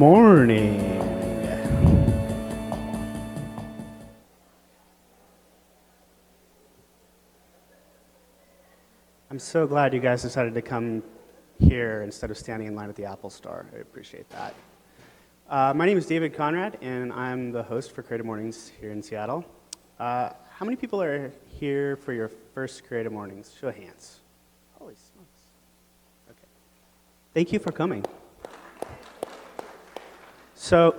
morning. I'm so glad you guys decided to come here instead of standing in line at the Apple Store. I appreciate that. My name is David Conrad, and I'm the host for Creative Mornings here in Seattle. How many people are here for your first Creative Mornings? Show of hands. Holy smokes. Okay. Thank you for coming. So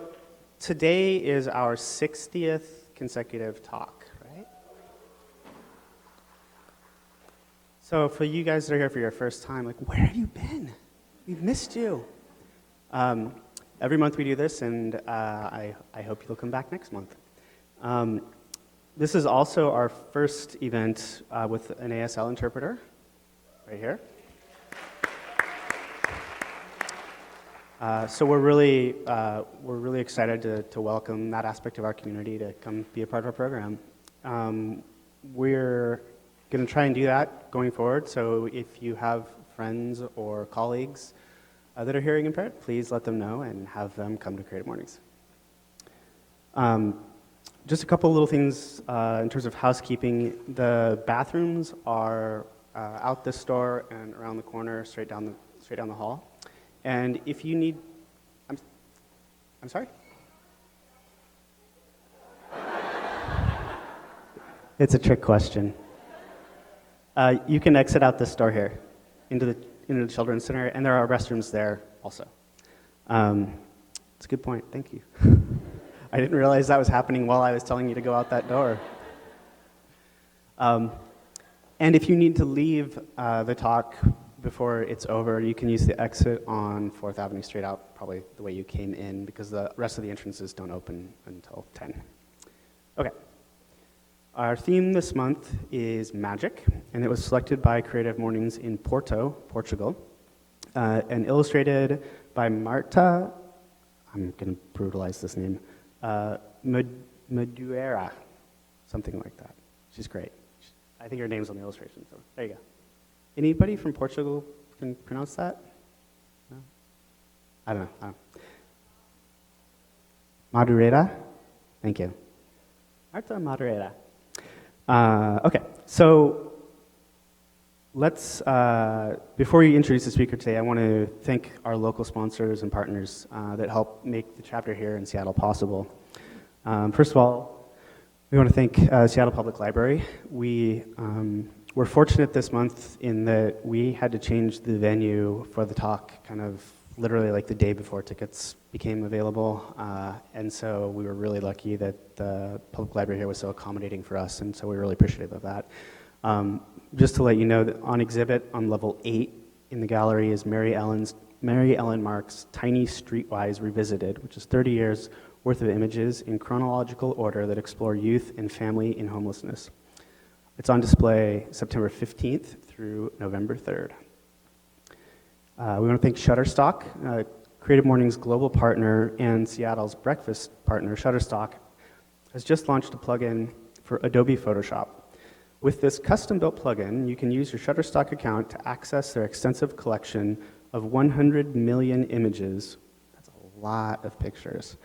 today is our 60th consecutive talk, right? So for you guys that are here for your first time, like, where have you been? We've missed you. Every month we do this, and I hope you'll come back next month. This is also our first event with an ASL interpreter, right here. So we're really excited to welcome that aspect of our community to come be a part of our program. We're going to try and do that going forward. So if you have friends or colleagues that are hearing impaired, please let them know and have them come to Creative Mornings. Just a couple little things in terms of housekeeping. The bathrooms are out this door and around the corner, straight down the hall. And if you need, I'm sorry? It's a trick question. You can exit out this door here into the Children's Center, and there are restrooms there also. It's a good point, thank you. I didn't realize that was happening while I was telling you to go out that door. And if you need to leave the talk before it's over, you can use the exit on 4th Avenue straight out, probably the way you came in, because the rest of the entrances don't open until 10. Okay. Our theme this month is magic, and it was selected by Creative Mornings in Porto, Portugal, and illustrated by Marta, I'm going to brutalize this name, Madureira, something like that. She's great. I think her name's on the illustration, so there you go. Anybody from Portugal can pronounce that? No? I don't know. Madureira? Thank you. Marta Madureira. Okay, so let's, before we introduce the speaker today, I want to thank our local sponsors and partners that help make the chapter here in Seattle possible. First of all, we want to thank Seattle Public Library. We're fortunate this month in that we had to change the venue for the talk kind of literally like the day before tickets became available. And so we were really lucky that the public library here was so accommodating for us, and so we're really appreciative of that. Just to let you know that on exhibit on level 8 in the gallery is Mary Ellen Mark's Tiny Streetwise Revisited, which is 30 years worth of images in chronological order that explore youth and family in homelessness. It's on display September 15th through November 3rd. We want to thank Shutterstock, Creative Mornings' global partner and Seattle's breakfast partner. Shutterstock has just launched a plugin for Adobe Photoshop. With this custom-built plugin, you can use your Shutterstock account to access their extensive collection of 100 million images. That's a lot of pictures.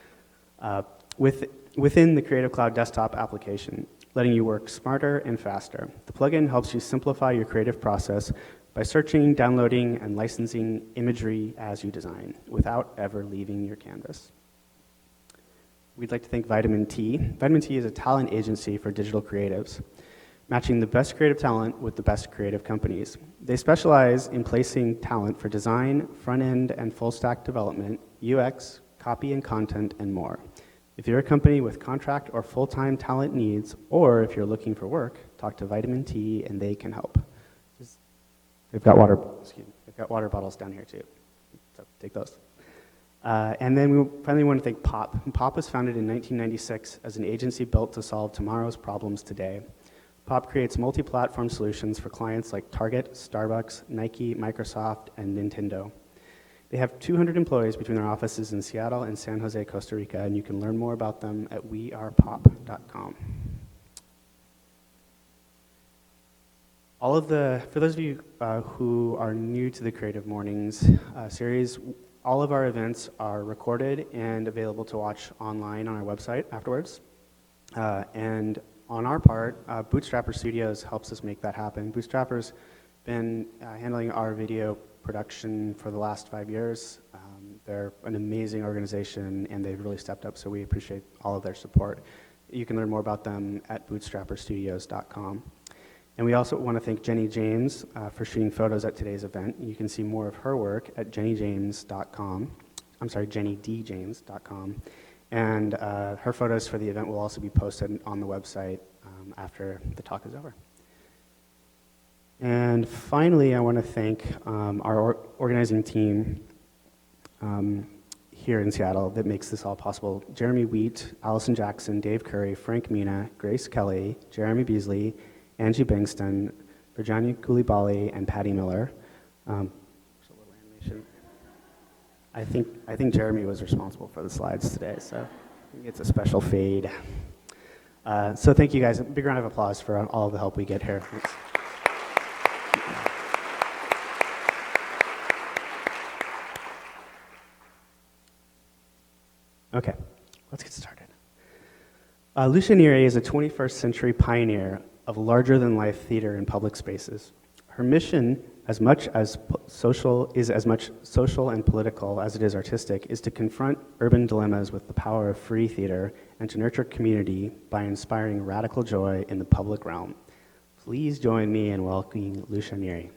Within the Creative Cloud desktop application, letting you work smarter and faster. The plugin helps you simplify your creative process by searching, downloading, and licensing imagery as you design without ever leaving your canvas. We'd like to thank Vitamin T. Vitamin T is a talent agency for digital creatives, matching the best creative talent with the best creative companies. They specialize in placing talent for design, front-end, and full-stack development, UX, copy and content, and more. If you're a company with contract or full-time talent needs, or if you're looking for work, talk to Vitamin T and they can help. They've got water bottles down here too, so take those. And then we finally want to thank POP. POP was founded in 1996 as an agency built to solve tomorrow's problems today. POP creates multi-platform solutions for clients like Target, Starbucks, Nike, Microsoft, and Nintendo. They have 200 employees between their offices in Seattle and San Jose, Costa Rica, and you can learn more about them at wearepop.com. For those of you who are new to the Creative Mornings series, All of our events are recorded and available to watch online on our website afterwards. And on our part, Bootstrapper Studios helps us make that happen. Bootstrapper's been handling our video production for the last 5 years. They're an amazing organization, and they've really stepped up, so we appreciate all of their support. You can learn more about them at bootstrapperstudios.com. And we also want to thank Jenny James for shooting photos at today's event. You can see more of her work at jennyjames.com. I'm sorry, jennydjames.com. And her photos for the event will also be posted on the website after the talk is over. And finally, I want to thank our organizing team here in Seattle that makes this all possible. Jeremy Wheat, Allison Jackson, Dave Curry, Frank Mina, Grace Kelly, Jeremy Beasley, Angie Bengston, Virginia Koulibaly, and Patty Miller. There's a little animation. I think Jeremy was responsible for the slides today, so I think it's a special fade. So thank you guys. A big round of applause for all the help we get here. Thanks. Okay, let's get started. Lucia Neri is a 21st century pioneer of larger-than-life theater in public spaces. Her mission, as much social and political as it is artistic, is to confront urban dilemmas with the power of free theater and to nurture community by inspiring radical joy in the public realm. Please join me in welcoming Lucia Neri.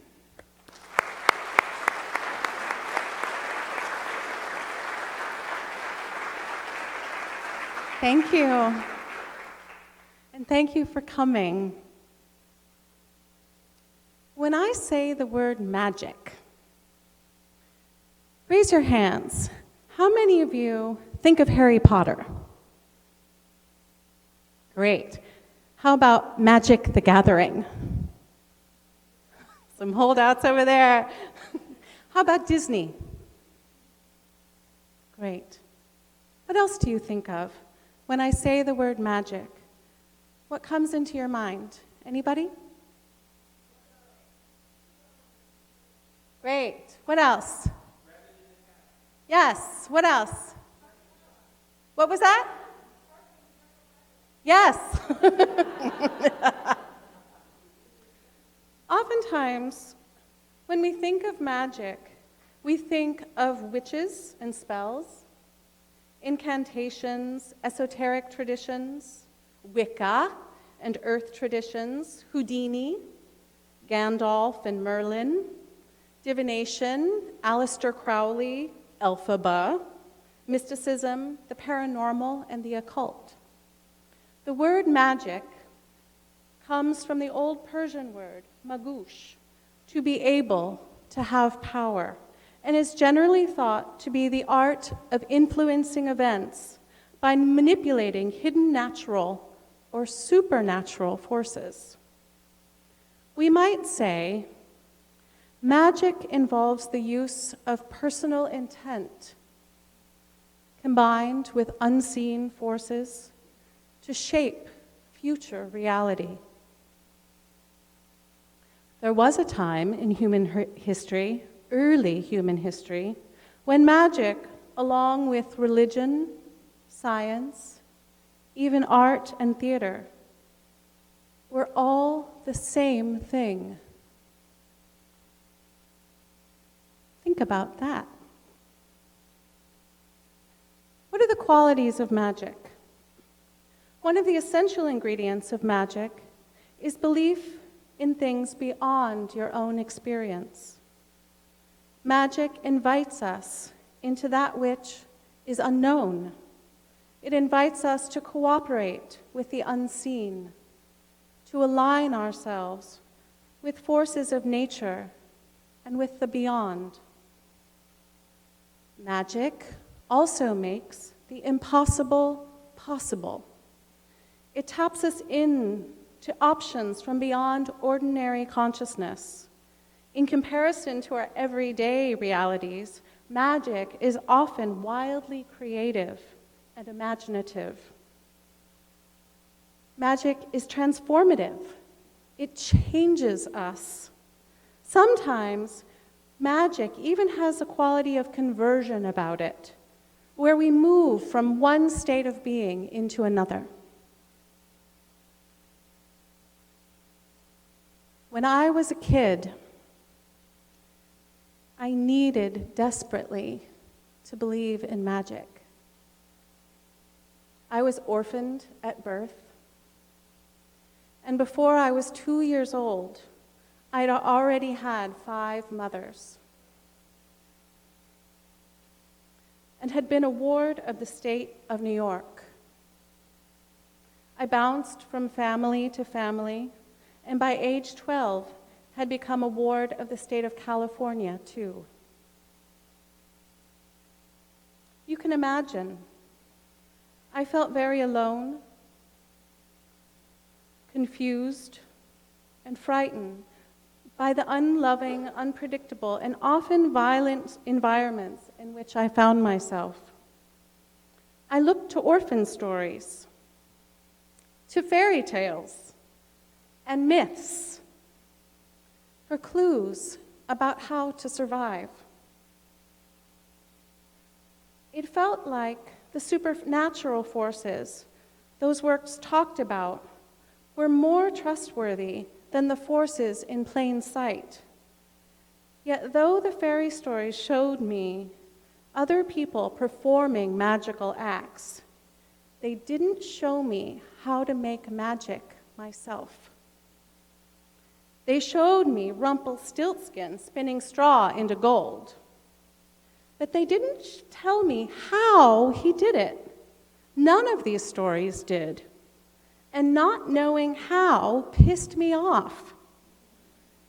Thank you. And thank you for coming. When I say the word magic, raise your hands. How many of you think of Harry Potter? Great. How about Magic the Gathering? Some holdouts over there. How about Disney? Great. What else do you think of when I say the word magic? What comes into your mind? Anybody? Great. What else? Yes. What else? What was that? Yes. Oftentimes, when we think of magic, we think of witches and spells, incantations, esoteric traditions, Wicca and earth traditions, Houdini, Gandalf and Merlin, divination, Aleister Crowley, Elphaba, mysticism, the paranormal, and the occult. The word magic comes from the old Persian word, magush, to be able to have power, and is generally thought to be the art of influencing events by manipulating hidden natural or supernatural forces. We might say magic involves the use of personal intent combined with unseen forces to shape future reality. There was a time in human history, early human history, when magic, along with religion, science, even art and theater, were all the same thing. Think about that. What are the qualities of magic? One of the essential ingredients of magic is belief in things beyond your own experience. Magic invites us into that which is unknown. It invites us to cooperate with the unseen, to align ourselves with forces of nature and with the beyond. Magic also makes the impossible possible. It taps us in to options from beyond ordinary consciousness. In comparison to our everyday realities, magic is often wildly creative and imaginative. Magic is transformative. It changes us. Sometimes Magic even has a quality of conversion about it, where we move from one state of being into another. When I was a kid, I needed desperately to believe in magic. I was orphaned at birth, and before I was 2 years old, I'd already had 5 mothers and had been a ward of the state of New York. I bounced from family to family, and by age 12, had become a ward of the state of California, too. You can imagine, I felt very alone, confused, and frightened by the unloving, unpredictable, and often violent environments in which I found myself. I looked to orphan stories, to fairy tales, and myths for clues about how to survive. It felt like the supernatural forces those works talked about were more trustworthy than the forces in plain sight. Yet though the fairy stories showed me other people performing magical acts, they didn't show me how to make magic myself. They showed me Rumpelstiltskin spinning straw into gold, but they didn't tell me how he did it. None of these stories did. And not knowing how pissed me off,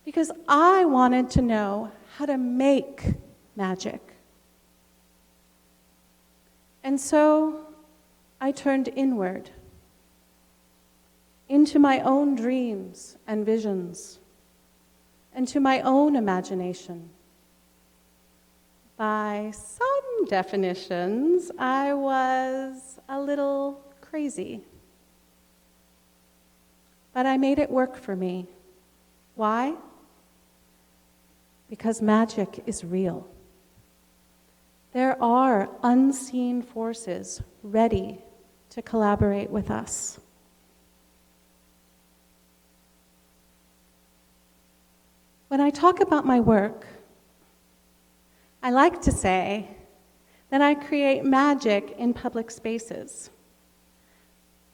because I wanted to know how to make magic. And so I turned inward, into my own dreams and visions, and to my own imagination. By some definitions, I was a little crazy. But I made it work for me. Why? Because magic is real. There are unseen forces ready to collaborate with us. When I talk about my work, I like to say that I create magic in public spaces.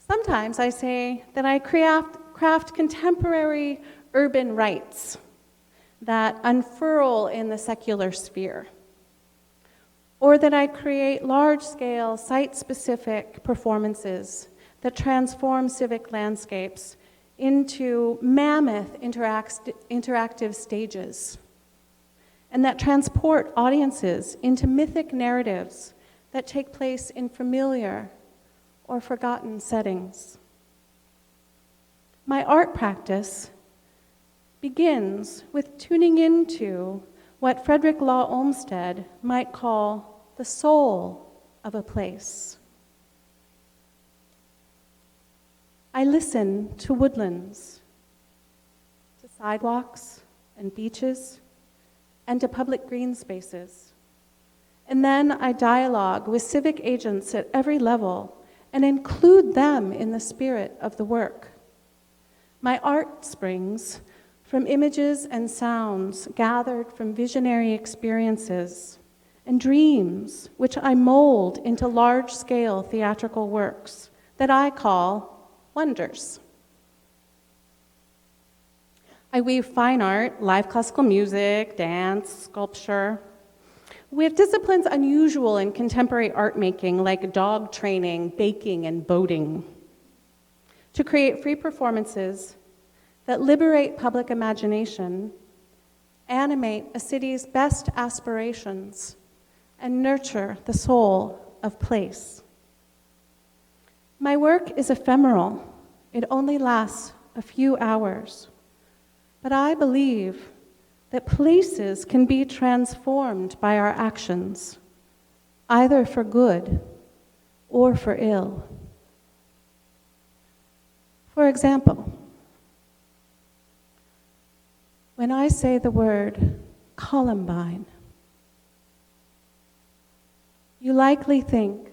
Sometimes I say that I craft contemporary urban rites that unfurl in the secular sphere, or that I create large-scale, site-specific performances that transform civic landscapes into mammoth interactive stages, and that transport audiences into mythic narratives that take place in familiar or forgotten settings. My art practice begins with tuning into what Frederick Law Olmsted might call the soul of a place. I listen to woodlands, to sidewalks and beaches, and to public green spaces. And then I dialogue with civic agents at every level and include them in the spirit of the work. My art springs from images and sounds gathered from visionary experiences and dreams, which I mold into large-scale theatrical works that I call wonders. I weave fine art, live classical music, dance, sculpture. We have disciplines unusual in contemporary art making, like dog training, baking, and boating, to create free performances that liberate public imagination, animate a city's best aspirations, and nurture the soul of place. My work is ephemeral. It only lasts a few hours. But I believe that places can be transformed by our actions, either for good or for ill. For example, when I say the word Columbine. You likely think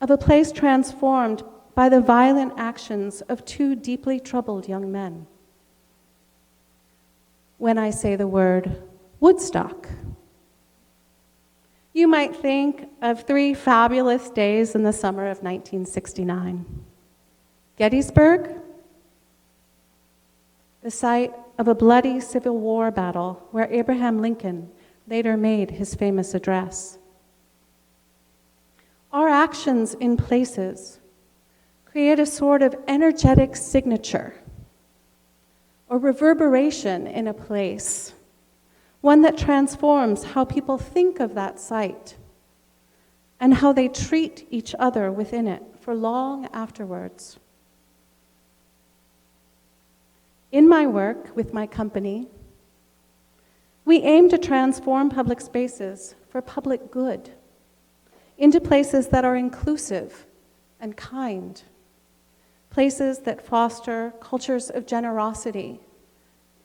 of a place transformed by the violent actions of two deeply troubled young men. When I say the word Woodstock, you might think of 3 fabulous days in the summer of 1969. Gettysburg, the site of a bloody Civil War battle where Abraham Lincoln later made his famous address. Our actions in places create a sort of energetic signature or reverberation in a place, one that transforms how people think of that site and how they treat each other within it for long afterwards. In my work with my company, we aim to transform public spaces for public good into places that are inclusive and kind, places that foster cultures of generosity,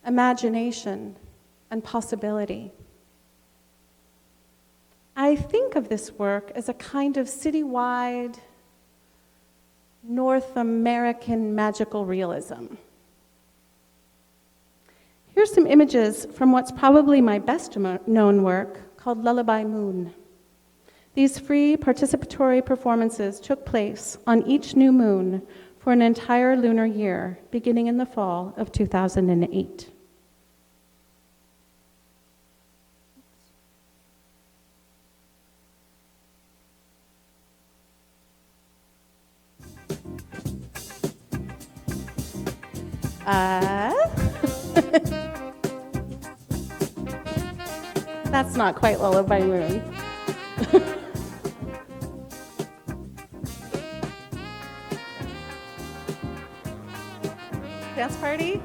imagination, and possibility. I think of this work as a kind of citywide North American magical realism. Here's some images from what's probably my best known work called Lullaby Moon. These free participatory performances took place on each new moon for an entire lunar year, beginning in the fall of 2008. That's not quite Lullaby Moon. Dance party?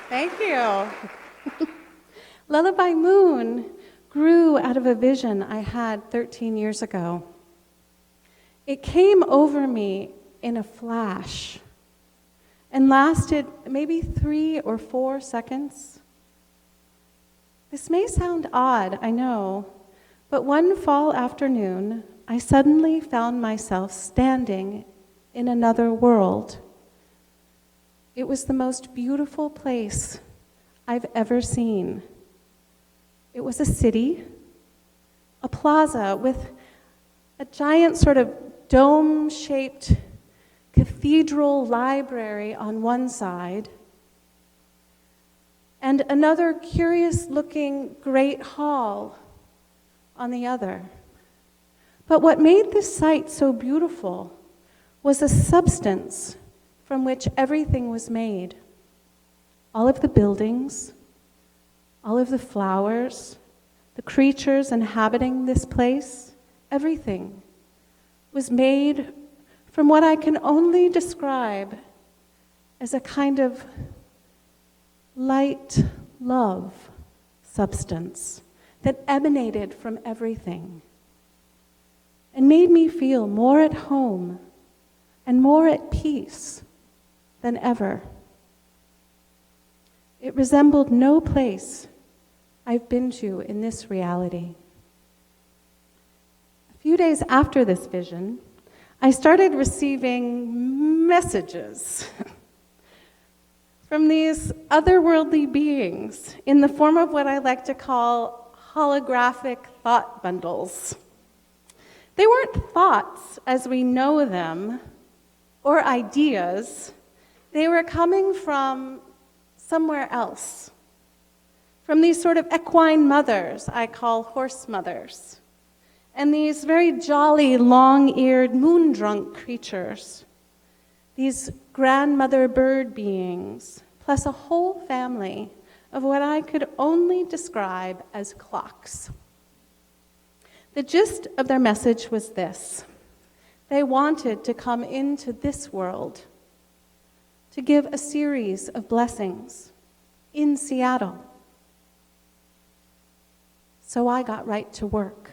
Thank you. Lullaby Moon grew out of a vision I had 13 years ago. It came over me in a flash and lasted maybe 3 or 4 seconds. This may sound odd, I know, but one fall afternoon, I suddenly found myself standing in another world. It was the most beautiful place I've ever seen. It was a city, a plaza with a giant sort of dome-shaped cathedral library on one side, and another curious-looking great hall on the other. But what made this site so beautiful was a substance from which everything was made. All of the buildings, all of the flowers, the creatures inhabiting this place, everything was made from what I can only describe as a kind of light love substance that emanated from everything and made me feel more at home and more at peace than ever. It resembled no place I've been to in this reality. A few days after this vision, I started receiving messages from these otherworldly beings in the form of what I like to call holographic thought bundles. They weren't thoughts as we know them or ideas. They were coming from somewhere else, from these sort of equine mothers I call horse mothers, and these very jolly, long-eared, moon-drunk creatures, these grandmother bird beings, plus a whole family of what I could only describe as clocks. The gist of their message was this: they wanted to come into this world to give a series of blessings in Seattle. So I got right to work.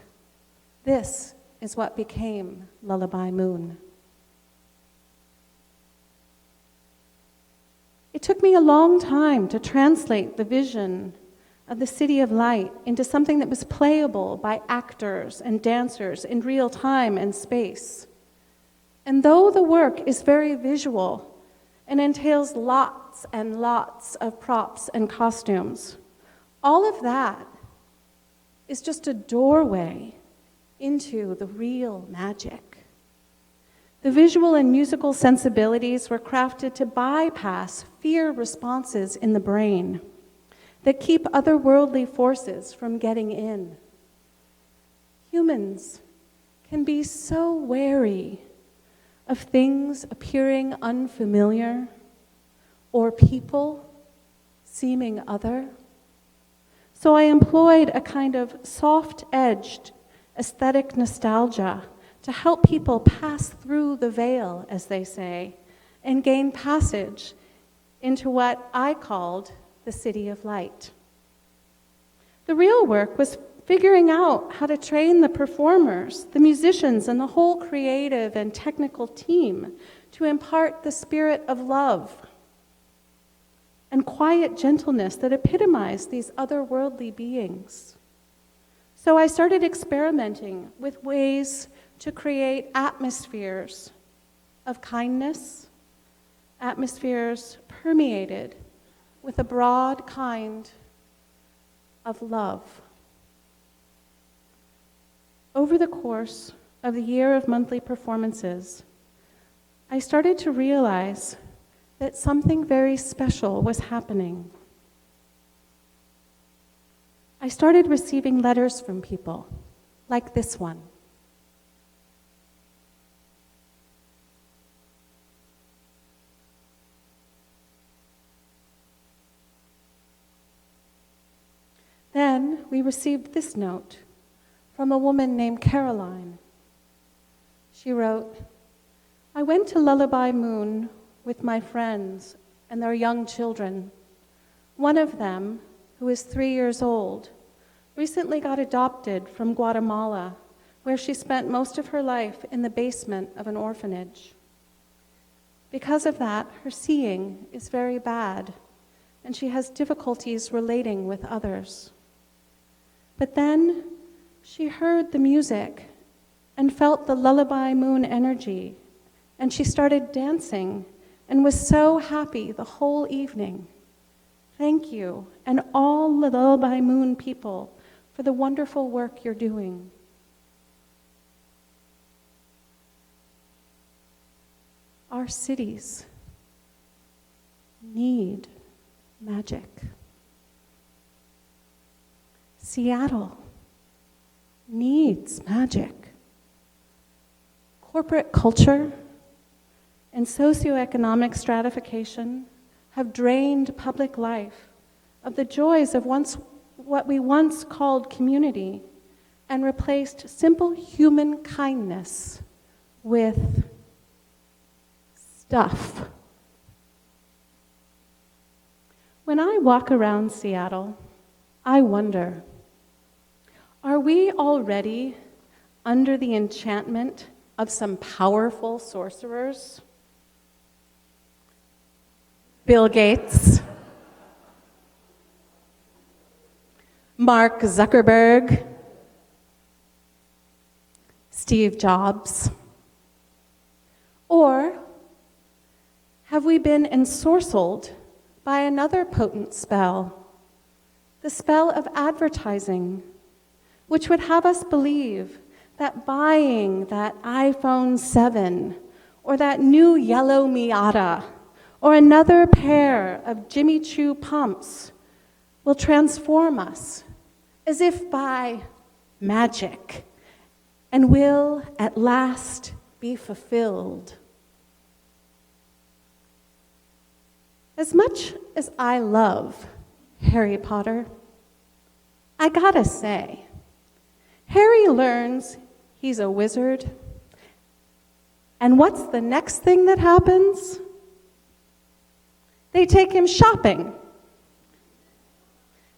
This is what became Lullaby Moon. It took me a long time to translate the vision of the City of Light into something that was playable by actors and dancers in real time and space. And though the work is very visual and entails lots and lots of props and costumes, all of that is just a doorway into the real magic. The visual and musical sensibilities were crafted to bypass fear responses in the brain that keep otherworldly forces from getting in. Humans can be so wary of things appearing unfamiliar or people seeming other. So I employed a kind of soft-edged aesthetic nostalgia to help people pass through the veil, as they say, and gain passage into what I called the City of Light. The real work was figuring out how to train the performers, the musicians, and the whole creative and technical team to impart the spirit of love and quiet gentleness that epitomized these otherworldly beings. So I started experimenting with ways to create atmospheres of kindness, atmospheres permeated with a broad kind of love. Over the course of the year of monthly performances, I started to realize that something very special was happening. I started receiving letters from people, like this one. Then we received this note from a woman named Caroline. She wrote, "I went to Lullaby Moon with my friends and their young children. One of them, who is 3 years old, recently got adopted from Guatemala, where she spent most of her life in the basement of an orphanage. Because of that, her seeing is very bad, and she has difficulties relating with others. But then she heard the music and felt the lullaby moon energy, and she started dancing and was so happy the whole evening. Thank you, and all the lullaby moon people, for the wonderful work you're doing. Our cities need magic. Seattle needs magic. Corporate culture and socioeconomic stratification have drained public life of the joys of what we once called community and replaced simple human kindness with stuff. When I walk around Seattle, I wonder, are we already under the enchantment of some powerful sorcerers? Bill Gates, Mark Zuckerberg, Steve Jobs? Or have we been ensorcelled by another potent spell, the spell of advertising, which would have us believe that buying that iPhone 7 or that new yellow Miata or another pair of Jimmy Choo pumps will transform us as if by magic and will at last be fulfilled. As much as I love Harry Potter, I gotta say, Harry learns he's a wizard, and what's the next thing that happens? They take him shopping.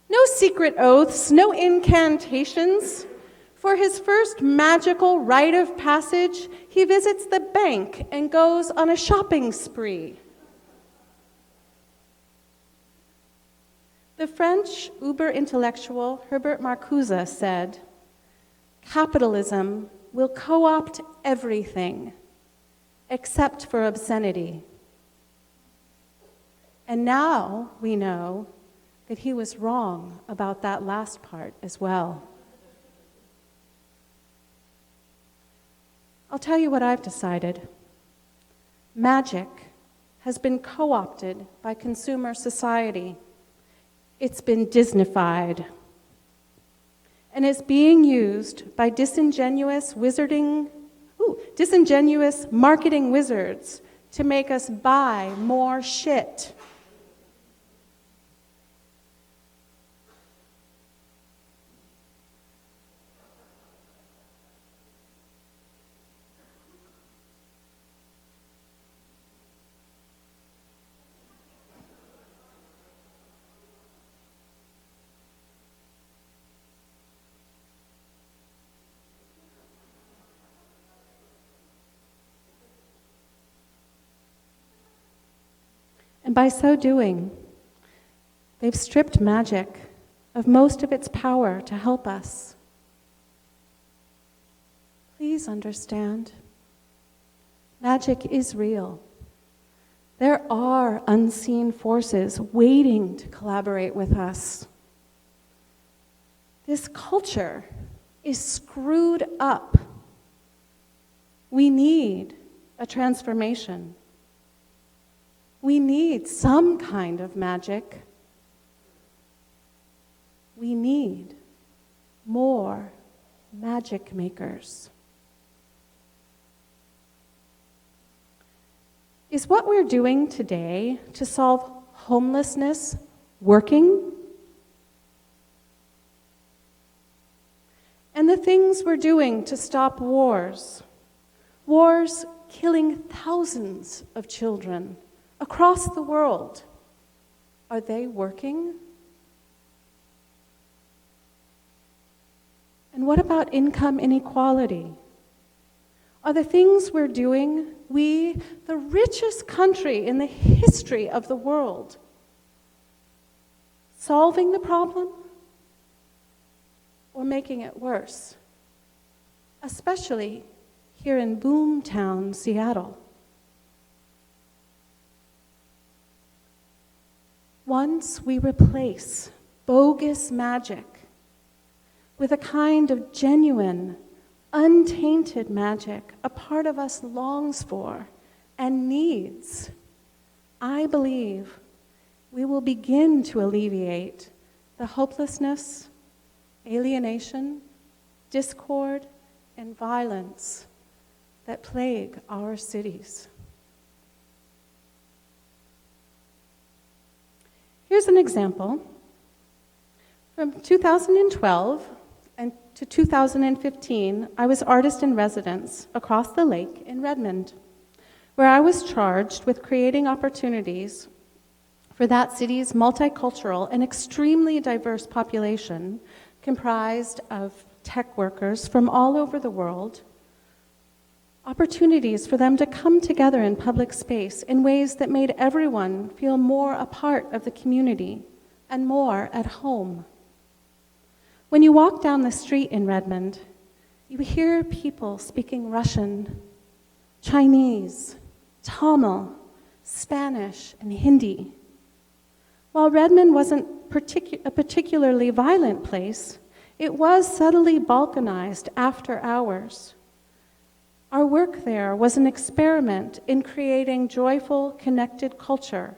No secret oaths, no incantations. For his first magical rite of passage, he visits the bank and goes on a shopping spree. The French uber-intellectual Herbert Marcuse said, "Capitalism will co-opt everything except for obscenity." And now we know that he was wrong about that last part as well. I'll tell you what I've decided. Magic has been co-opted by consumer society. It's been Disneyfied and is being used by disingenuous marketing wizards to make us buy more shit. And by so doing, they've stripped magic of most of its power to help us. Please understand, magic is real. There are unseen forces waiting to collaborate with us. This culture is screwed up. We need a transformation. We need some kind of magic. We need more magic makers. Is what we're doing today to solve homelessness working? And the things we're doing to stop wars killing thousands of children across the world, are they working? And what about income inequality? Are the things we're doing, we, the richest country in the history of the world, solving the problem or making it worse? especially here in boomtown Seattle. Once we replace bogus magic with a kind of genuine, untainted magic a part of us longs for and needs, I believe we will begin to alleviate the hopelessness, alienation, discord, and violence that plague our cities. Here's an example. From 2012 and to 2015, I was artist in residence across the lake in Redmond, where I was charged with creating opportunities for that city's multicultural and extremely diverse population, comprised of tech workers from all over the world, opportunities for them to come together in public space in ways that made everyone feel more a part of the community and more at home. When you walk down the street in Redmond, you hear people speaking Russian, Chinese, Tamil, Spanish, and Hindi. While Redmond wasn't a particularly violent place, it was subtly balkanized after hours. Our work there was an experiment in creating joyful, connected culture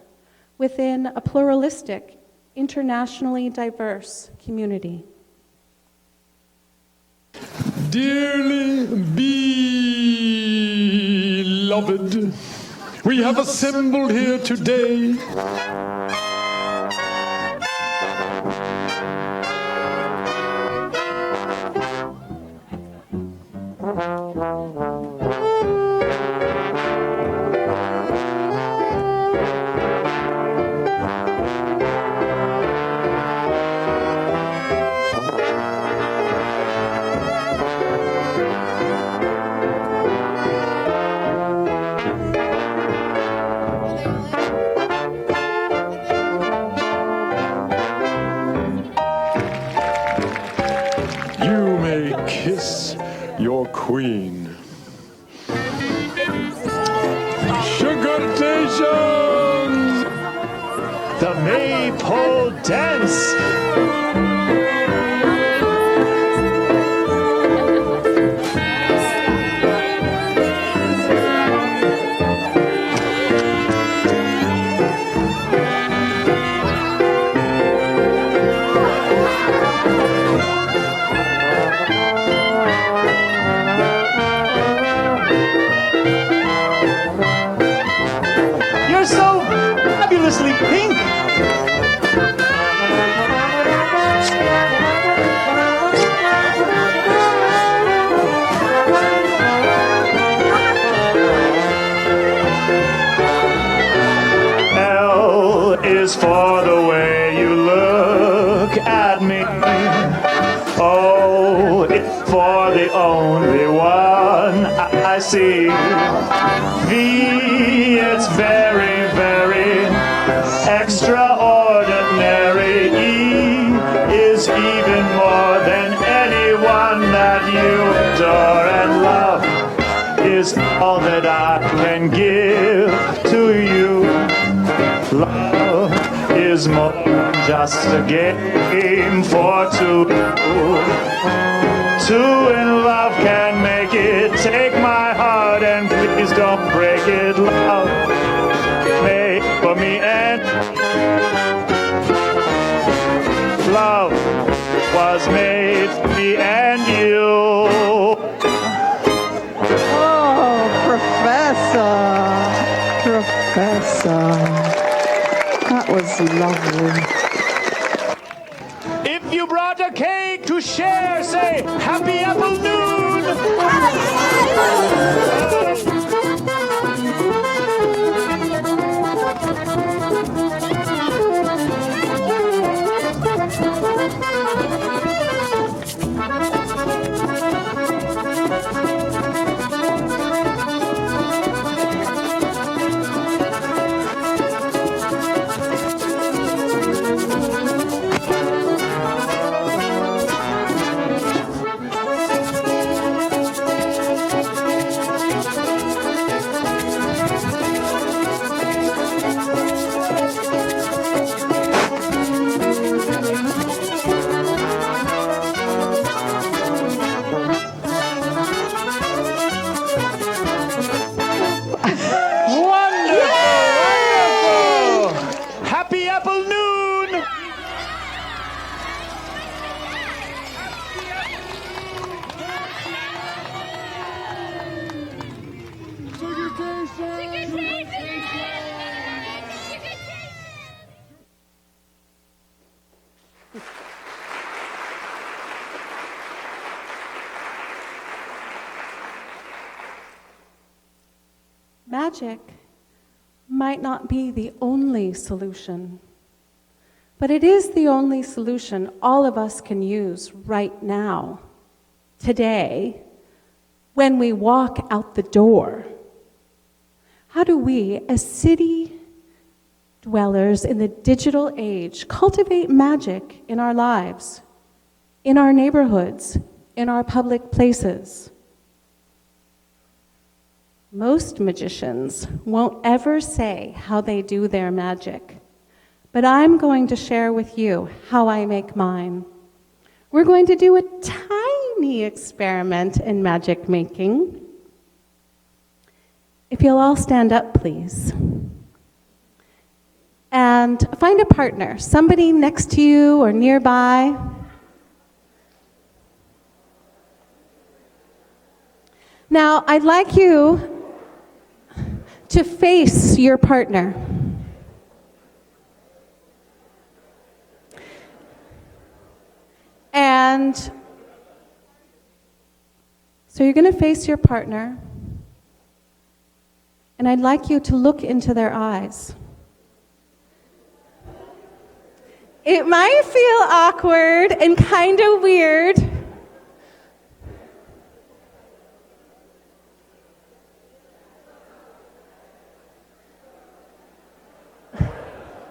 within a pluralistic, internationally diverse community. Dearly beloved, we have assembled here today kiss your queen. Sugarations! The Maypole Dance! You're so fabulously pink! L is for the way you look at me. O is for the only one I see. V, it's very, very extraordinary. E is even more than anyone that you adore, and love is all that I can give to you. Love is more than just a game for two. Two in love can make it. Take my heart and please don't break it. Love made for me and love was made for me and you. Oh, Professor. That was lovely. If you brought a cake to share, say happy apple noon. apple noon. Magic might not be the only solution, but it is the only solution all of us can use right now, today, when we walk out the door. How do we, as city dwellers in the digital age, cultivate magic in our lives, in our neighborhoods, in our public places? Most magicians won't ever say how they do their magic, but I'm going to share with you how I make mine. We're going to do a tiny experiment in magic making. If you'll all stand up, please. And find a partner, somebody next to you or nearby. Now, I'd like you to face your partner. And so you're going to face your partner, and I'd like you to look into their eyes. It might feel awkward and kind of weird.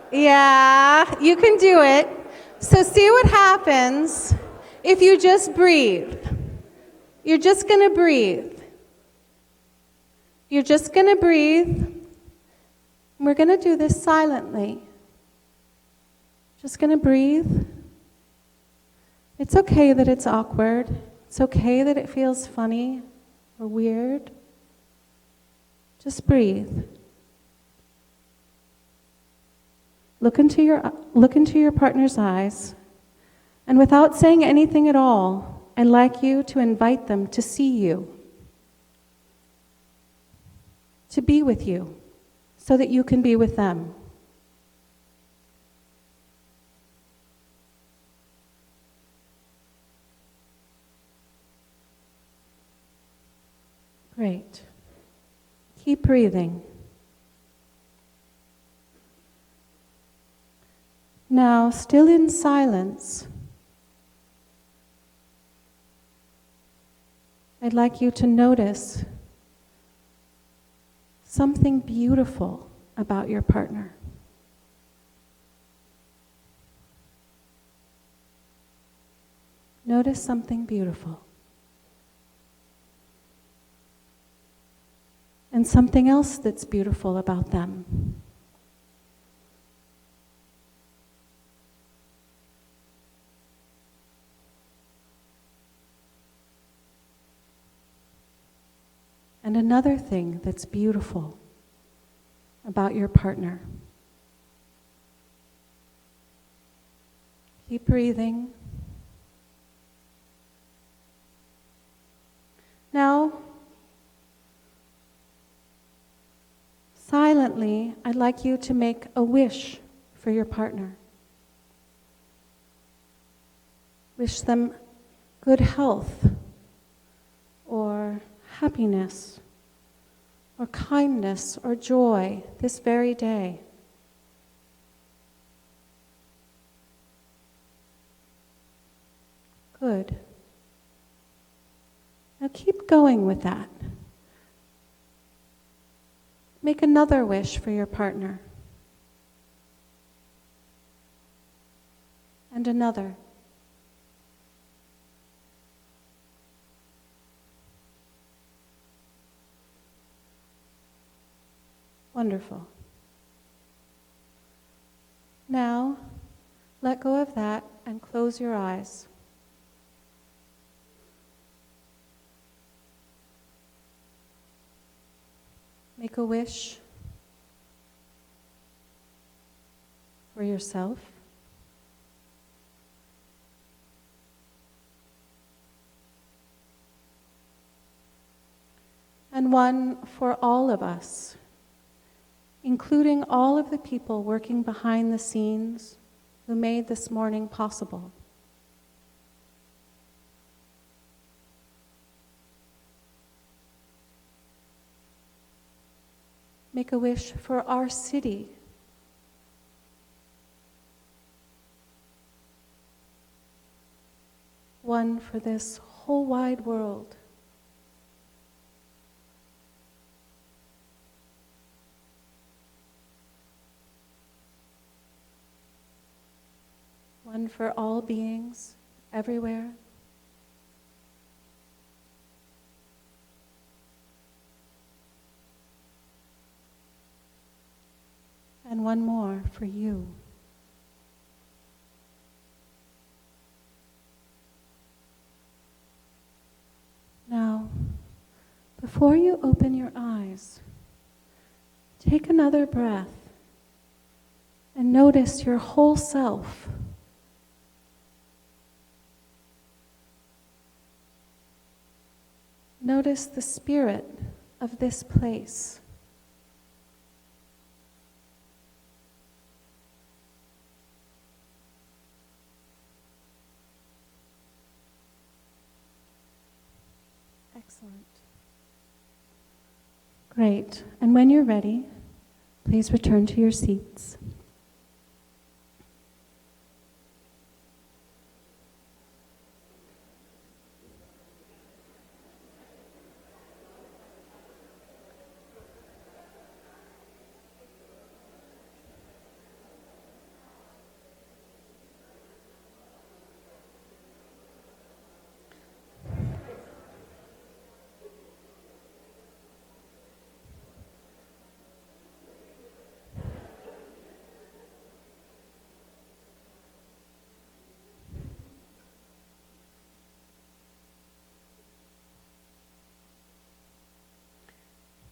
Yeah, you can do it. So see what happens if you just breathe. You're just going to breathe. You're just going to breathe. We're going to do this silently. Just going to breathe. It's okay that it's awkward. It's okay that it feels funny or weird. Just breathe. Look into your partner's eyes, and without saying anything at all, I'd like you to invite them to see you, to be with you, so that you can be with them. Great. Keep breathing. Now, still in silence, I'd like you to notice something beautiful about your partner. Notice something beautiful. And something else that's beautiful about them. And another thing that's beautiful about your partner. Keep breathing. Now, silently, I'd like you to make a wish for your partner. Wish them good health, or happiness, or kindness, or joy this very day. Good. Now keep going with that. Make another wish for your partner. And another. Wonderful. Now, let go of that and close your eyes. Make a wish for yourself. And one for all of us, including all of the people working behind the scenes who made this morning possible. Make a wish for our city. One for this whole wide world. One for all beings everywhere. And one more for you. Now, before you open your eyes, take another breath and notice your whole self. Notice the spirit of this place. Excellent. Great. And when you're ready, please return to your seats.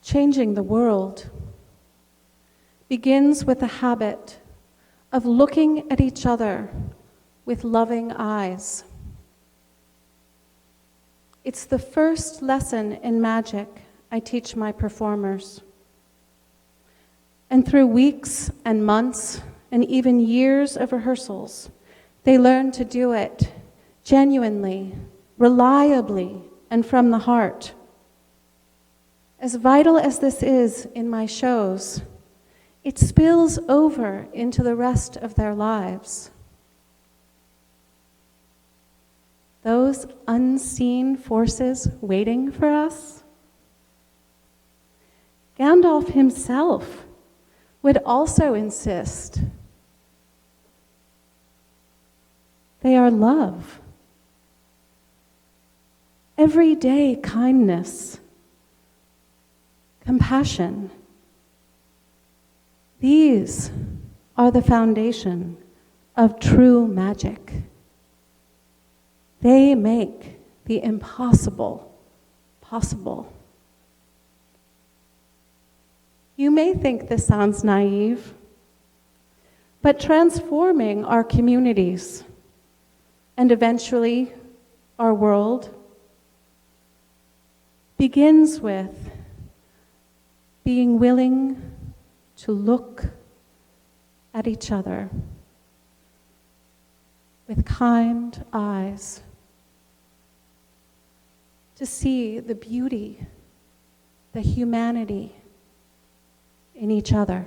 Changing the world begins with the habit of looking at each other with loving eyes. It's the first lesson in magic I teach my performers. And through weeks and months and even years of rehearsals, they learn to do it genuinely, reliably, and from the heart. As vital as this is in my shows, it spills over into the rest of their lives. Those unseen forces waiting for us? Gandalf himself would also insist. They are love, everyday kindness, compassion. These are the foundation of true magic. They make the impossible possible. You may think this sounds naive, but transforming our communities and eventually our world begins with being willing to look at each other with kind eyes, to see the beauty, the humanity in each other.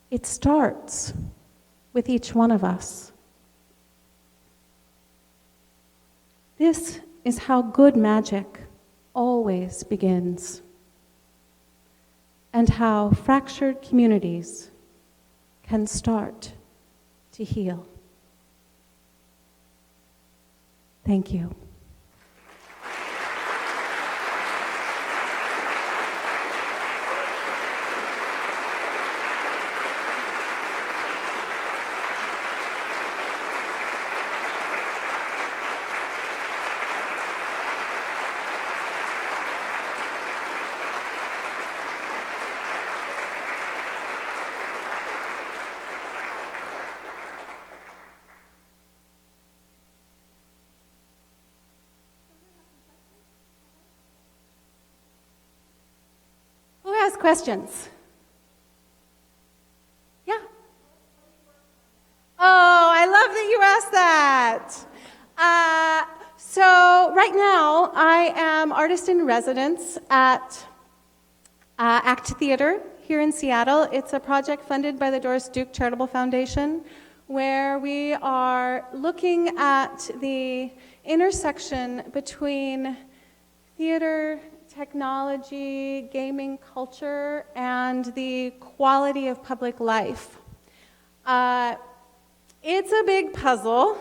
It starts with each one of us. This is how good magic always begins, and how fractured communities can start to heal. Thank you. questions? Yeah. Oh, I love that you asked that. So right now, I am artist in residence at ACT Theater here in Seattle. It's a project funded by the Doris Duke Charitable Foundation, where we are looking at the intersection between theater, technology, gaming culture, and the quality of public life. It's a big puzzle,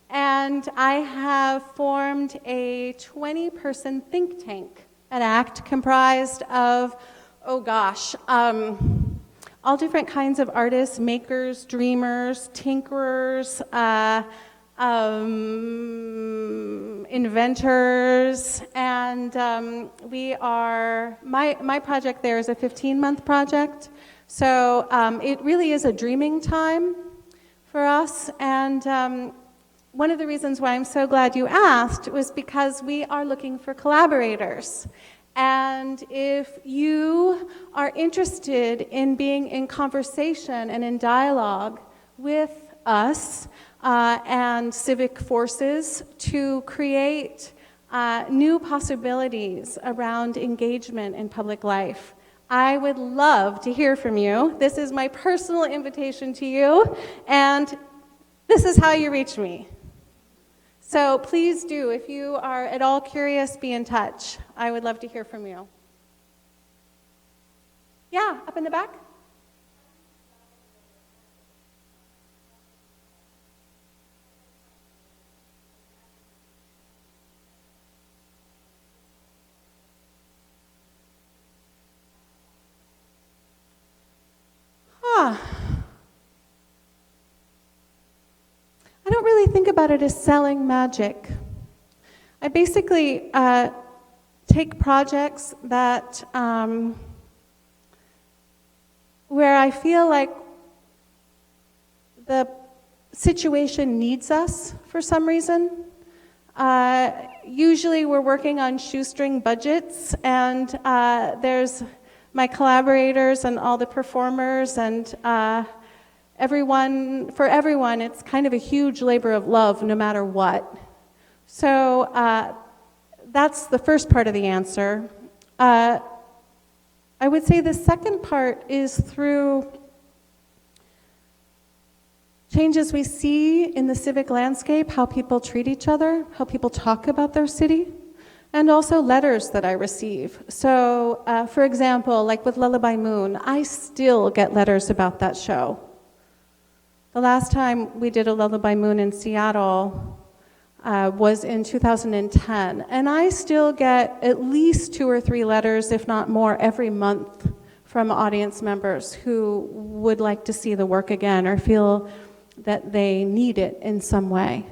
and I have formed a 20-person think tank at ACT comprised of, all different kinds of artists, makers, dreamers, tinkerers, inventors, and my project there is a 15-month project, so it really is a dreaming time for us, and one of the reasons why I'm so glad you asked was because we are looking for collaborators. And if you are interested in being in conversation and in dialogue with us and civic forces to create new possibilities around engagement in public life, I would love to hear from you. This is my personal invitation to you, and this is how you reach me. So please do, if you are at all curious, be in touch. I would love to hear from you. Yeah, up in the back? I don't really think about it as selling magic. I basically take projects that where I feel like the situation needs us for some reason. Usually we're working on shoestring budgets, and there's my collaborators and all the performers and for everyone, it's kind of a huge labor of love no matter what. So that's the first part of the answer. I would say the second part is through changes we see in the civic landscape, how people treat each other, how people talk about their city, and also letters that I receive. So, for example, like with Lullaby Moon, I still get letters about that show. The last time we did a Lullaby Moon in Seattle was in 2010, and I still get at least 2 or 3 letters, if not more, every month from audience members who would like to see the work again or feel that they need it in some way.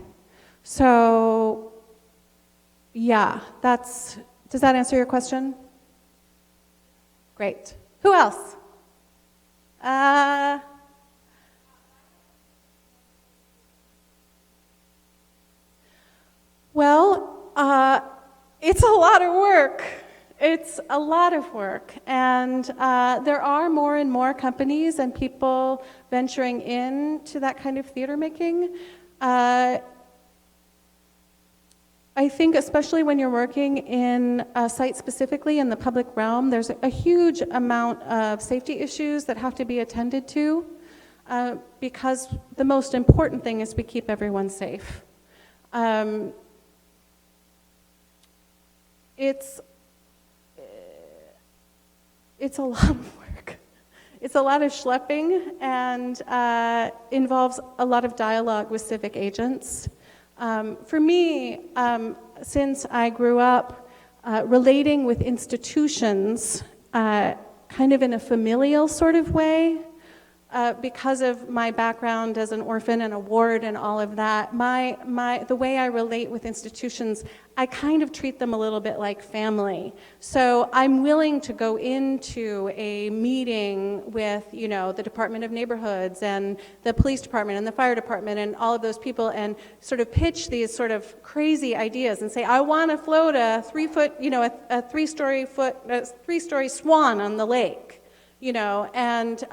So, yeah, does that answer your question? Great. Who else? It's a lot of work. It's a lot of work, and there are more and more companies and people venturing into that kind of theater making. I think especially when you're working in a site specifically in the public realm, there's a huge amount of safety issues that have to be attended to because the most important thing is we keep everyone safe. It's a lot of work. It's a lot of schlepping and involves a lot of dialogue with civic agents. For me, since I grew up relating with institutions kind of in a familial sort of way, because of my background as an orphan and a ward and all of that, the way I relate with institutions, I kind of treat them a little bit like family. So I'm willing to go into a meeting with, the Department of Neighborhoods and the police department and the fire department and all of those people and sort of pitch these sort of crazy ideas and say, I want to float a 3-foot, a 3-story swan on the lake, and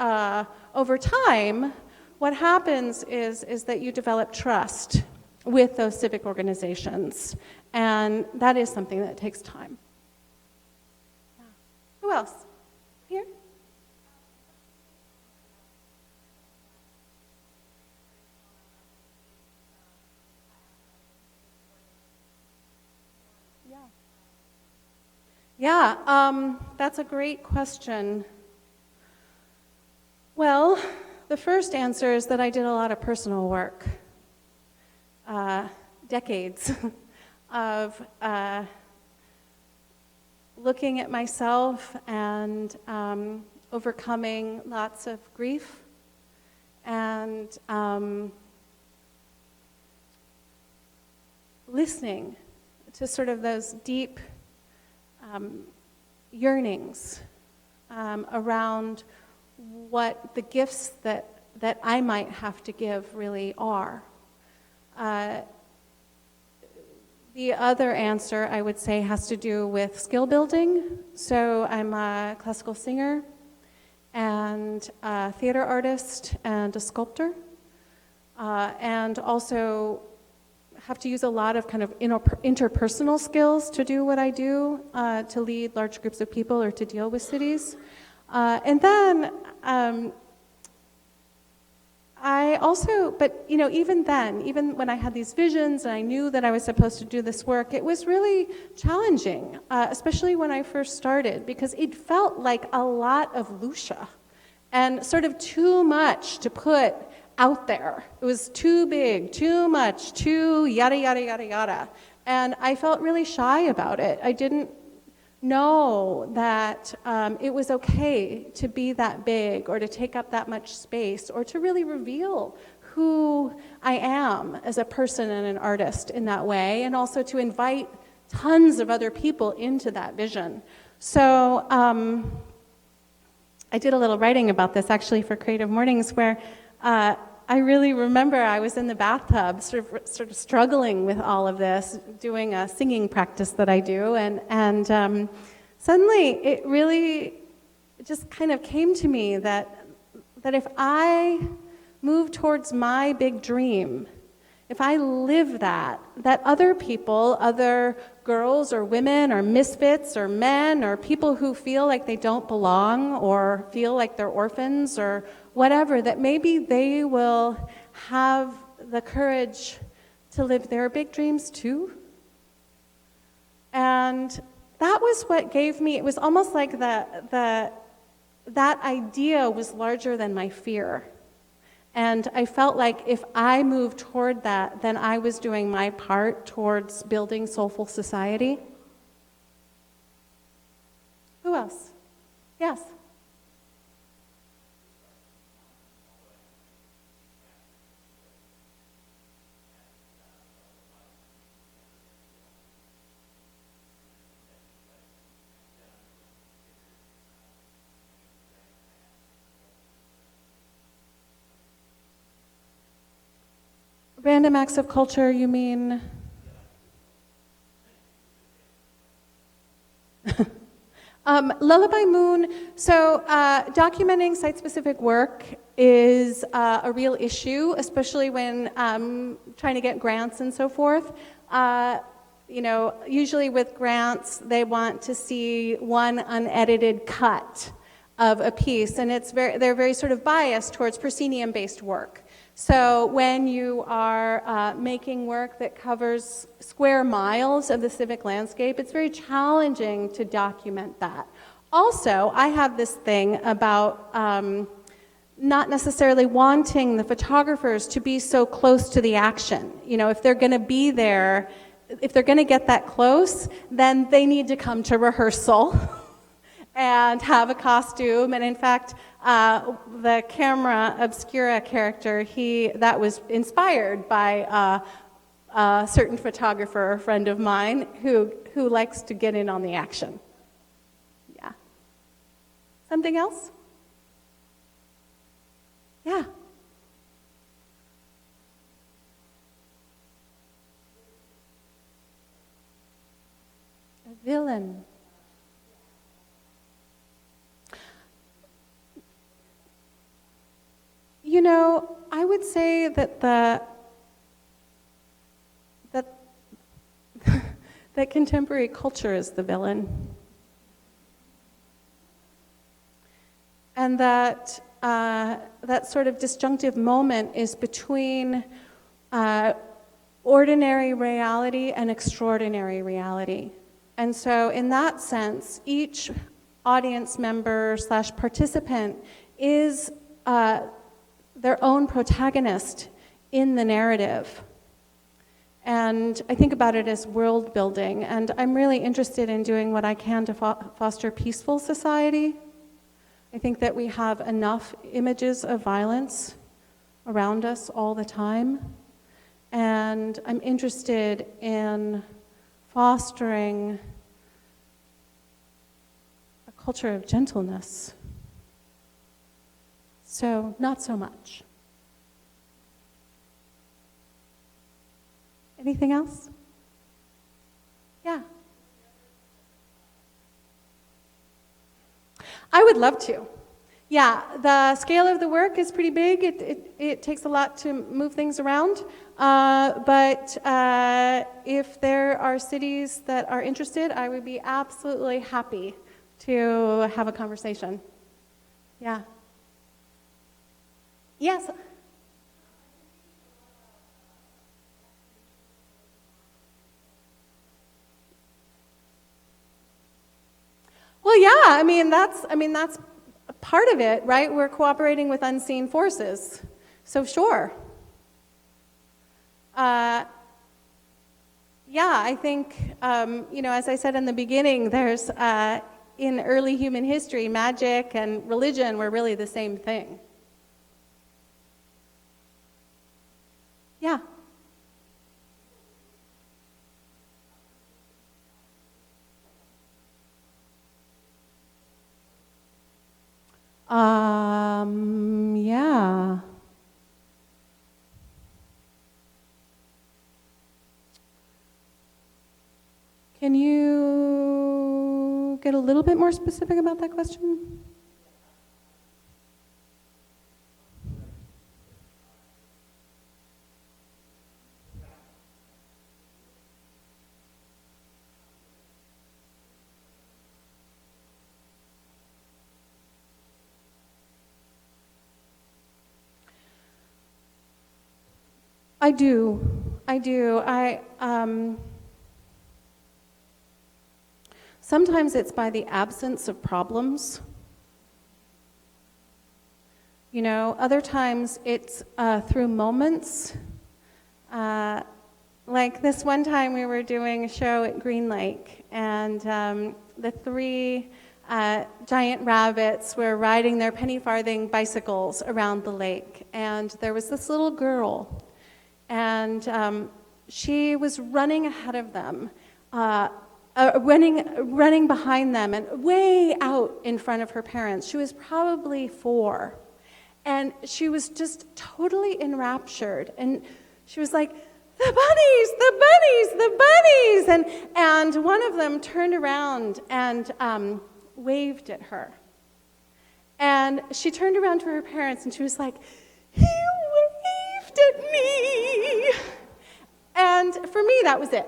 over time, what happens is that you develop trust with those civic organizations, and that is something that takes time. Yeah. Who else? Here? Yeah, that's a great question. Well, the first answer is that I did a lot of personal work, decades of looking at myself and overcoming lots of grief and listening to sort of those deep yearnings around what the gifts that I might have to give really are. The other answer, I would say, has to do with skill building. So I'm a classical singer and a theater artist and a sculptor, and also have to use a lot of kind of interpersonal skills to do what I do, to lead large groups of people or to deal with cities. And then I also, but even then, even when I had these visions and I knew that I was supposed to do this work, it was really challenging, especially when I first started, because it felt like a lot of Lucia and sort of too much to put out there. It was too big, too much, too yada, yada, yada, yada. And I felt really shy about it. I didn't know that it was okay to be that big or to take up that much space or to really reveal who I am as a person and an artist in that way, and also to invite tons of other people into that vision. So I did a little writing about this actually for Creative Mornings, where I really remember I was in the bathtub sort of struggling with all of this, doing a singing practice that I do, and suddenly it really just kind of came to me that if I move towards my big dream, if I live that other people, other girls or women or misfits or men or people who feel like they don't belong or feel like they're orphans or whatever, that maybe they will have the courage to live their big dreams too. And that was what gave me, it was almost like that idea was larger than my fear. And I felt like if I moved toward that, then I was doing my part towards building soulful society. Who else? Yes. Random acts of culture, you mean? Lullaby Moon, so documenting site-specific work is a real issue, especially when trying to get grants and so forth. Usually with grants, they want to see one unedited cut of a piece, and they're very sort of biased towards proscenium-based work. So when you are making work that covers square miles of the civic landscape, it's very challenging to document that. Also, I have this thing about not necessarily wanting the photographers to be so close to the action. If they're going to be there, if they're going to get that close, then they need to come to rehearsal. and have a costume. And in fact, the camera obscura character, that was inspired by a certain photographer, a friend of mine, who likes to get in on the action. Yeah. Something else? Yeah. A villain. You know, I would say that that contemporary culture is the villain. And that sort of disjunctive moment is between ordinary reality and extraordinary reality. And so in that sense, each audience member / participant is their own protagonist in the narrative. And I think about it as world building, and I'm really interested in doing what I can to foster peaceful society. I think that we have enough images of violence around us all the time, and I'm interested in fostering a culture of gentleness. So, not so much. Anything else? Yeah. I would love to. Yeah, the scale of the work is pretty big. It takes a lot to move things around. But if there are cities that are interested, I would be absolutely happy to have a conversation. Yeah. Yes. Well, yeah, I mean that's part of it, right? We're cooperating with unseen forces. So sure. Yeah, I think, as I said in the beginning, there's, in early human history, magic and religion were really the same thing. Yeah. Yeah. Can you get a little bit more specific about that question? I do. Sometimes it's by the absence of problems. Other times it's through moments. Like this one time we were doing a show at Green Lake, and the three giant rabbits were riding their penny farthing bicycles around the lake. And there was this little girl, and she was running ahead of them, running behind them, and way out in front of her parents. She was probably 4. And she was just totally enraptured. And she was like, the bunnies, the bunnies, the bunnies. And one of them turned around and waved at her. And she turned around to her parents and she was like, he waved at me. And for me, that was it.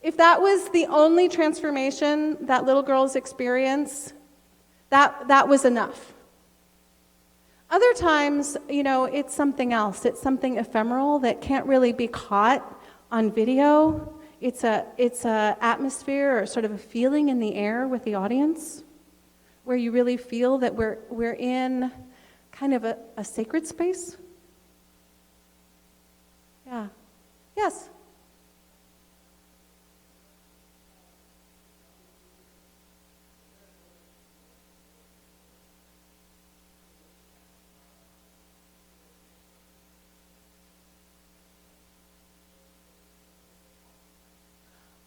If that was the only transformation that little girl's experience, that was enough. Other times, it's something else. It's something ephemeral that can't really be caught on video. It's a atmosphere or sort of a feeling in the air with the audience, where you really feel that we're in kind of a sacred space. Yeah. Yes.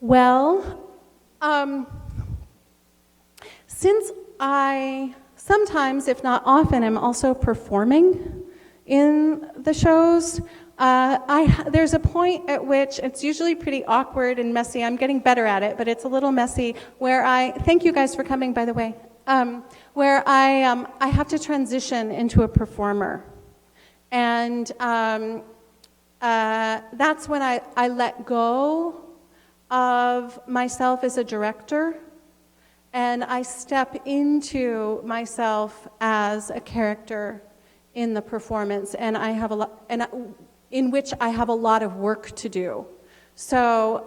Well, since I sometimes, if not often, am also performing in the shows, there's a point at which it's usually pretty awkward and messy. I'm getting better at it, but it's a little messy, where thank you guys for coming, by the way, where I have to transition into a performer. And that's when I let go of myself as a director, and I step into myself as a character in the performance, and in which I have a lot of work to do. So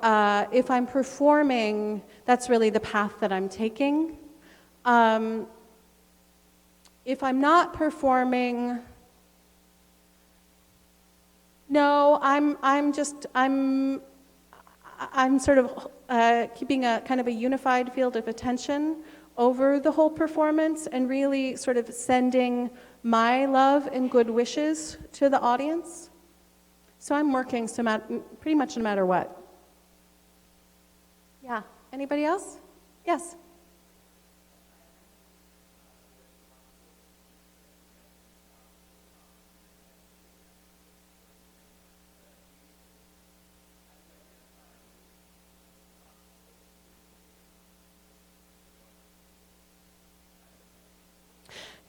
if I'm performing, that's really the path that I'm taking. If I'm not performing, no, I'm sort of keeping a kind of a unified field of attention over the whole performance and really sort of sending my love and good wishes to the audience. So I'm working pretty much no matter what. Yeah, anybody else? Yes.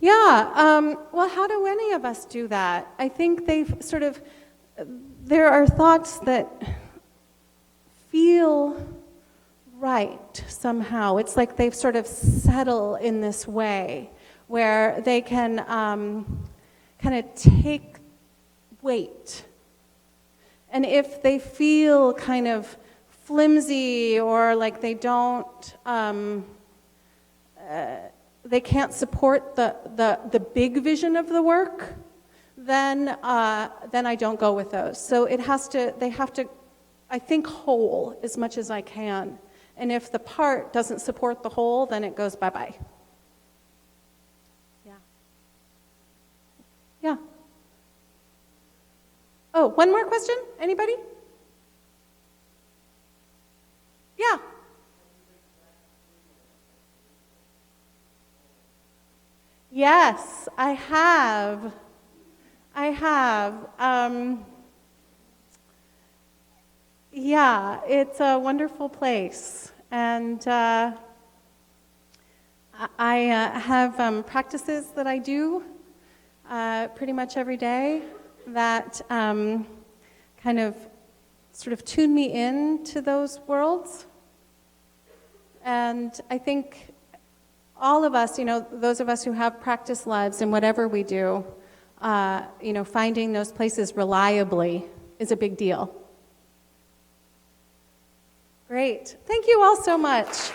Yeah, well, how do any of us do that? I think there are thoughts that feel right somehow. It's like they've sort of settle in this way where they can kind of take weight. And if they feel kind of flimsy or like they don't, they can't support the big vision of the work, then I don't go with those. So they have to, I think, whole as much as I can. And if the part doesn't support the whole, then it goes bye-bye. Yeah. Yeah. Oh, one more question? Anybody? Yeah. Yes, I have. Yeah, it's a wonderful place. And I have practices that I do pretty much every day that kind of sort of tune me in to those worlds. And I think all of us, those of us who have practice lives in whatever we do, finding those places reliably is a big deal. Great. Thank you all so much.